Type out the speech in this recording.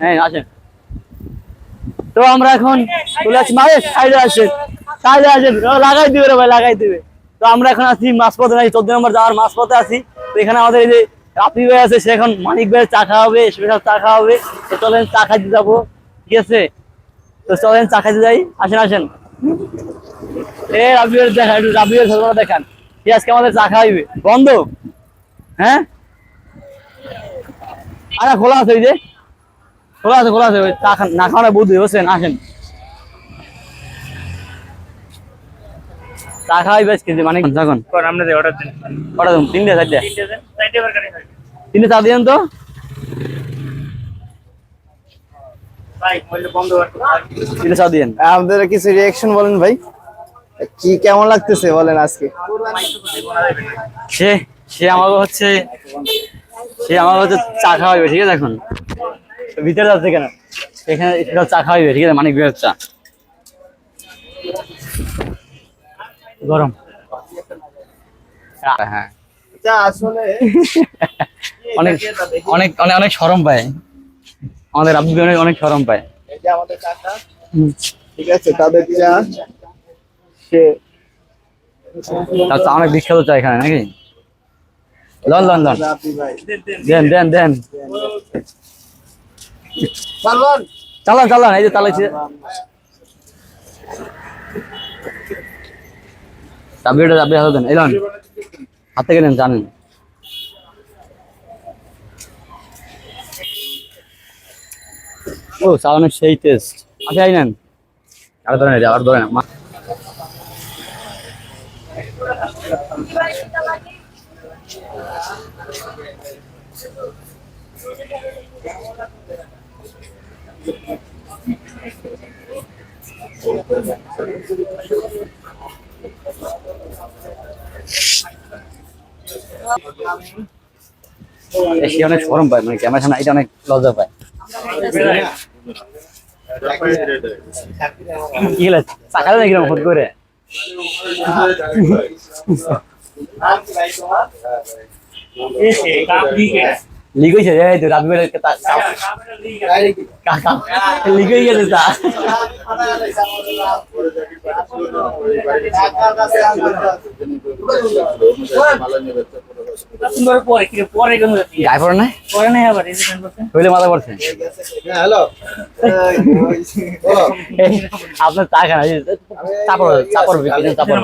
হ্যাঁ আসেন। তো আমরা এখন চলে আসছি মাঝে সাইডে আসেন, সাইডে আসেন, লাগাই দিবে রে ভাই, লাগাই দিবে। তো আমরা এখন আছি মাঝপথে, নাই 14 নম্বর যাওয়ার মাঝপথে আছি। তো এখানে আমাদের এই যে রাফি ভাই আছে, সে এখন মানিক ভাইয়ের চা খাওয়াবে, স্পেশাল চা খাওয়াবে। তো চলেন চা খাইতে যাবো, ঠিক আছে? তো চলেন চা খাইতে যাই, আসেন আসেন। এ রাফি ভাইয়ের দেখা, একটু রাফি ভাইয়ের ছবিটা দেখান। ঠিক আজকে আমাদের চা খাওয়াইবে, বন্ধ? হ্যাঁ আরে খোলা আছে, ওই যে খোলা আছে, খোলা আছে। ওই চা না খাওয়ানো বুদ্ধি বুঝছেন, আসেন চা খাওয়াই বেশ কেজি মানে যখন অর্ডার দিন, তিনটে চারটে, তিনটে চা দিয়েন তো। তিনটে চা দিয়েন। আমাদের কিছু রিঅ্যাকশন বলেন ভাই, কি কেমন লাগতেছে বলেন আজকে? সে সে আমাকে হচ্ছে, সে আমাকে হচ্ছে চা খাওয়াইবে, ঠিক আছে? এখন ভিতরে যাচ্ছে কেন, এখানে চা খাওয়াইবে, ঠিক আছে? মানিক বিয়ের চা গরম। হ্যাঁ আসলে অনেক অনেক অনেক অনেক শরম পায় আমাদের আব্দুল ভাই, অনেক অনেক শরম পায়। এই যে আমাদের কাকা, ঠিক আছে, তাদের চা সে তার চা অনেক বিখ্যাত চা এখানে, নাকি? লন লন লন, রাফি ভাই দেন দেন দেন, সালমান চালান চালান, এই যে চালাইছে। চাবিটা চাবি হাতে দেন, এই লন, হাত থেকে নেন, জানেন। ও চা অনেক সেই টেস্ট। আচ্ছা এই নেন, আর ধরেন, আর ধরেন। সে অনেক শরম পায়, মানে ক্যামেরার সামনে এটা অনেক লজ্জা পায়। কি হলো চাকালে নাকি ফোন করে লিক হয়েছে, এই তো রাবি লিক হয়ে গেছে তা। আপনার চা খান, চাপড় চাপড় চাপড়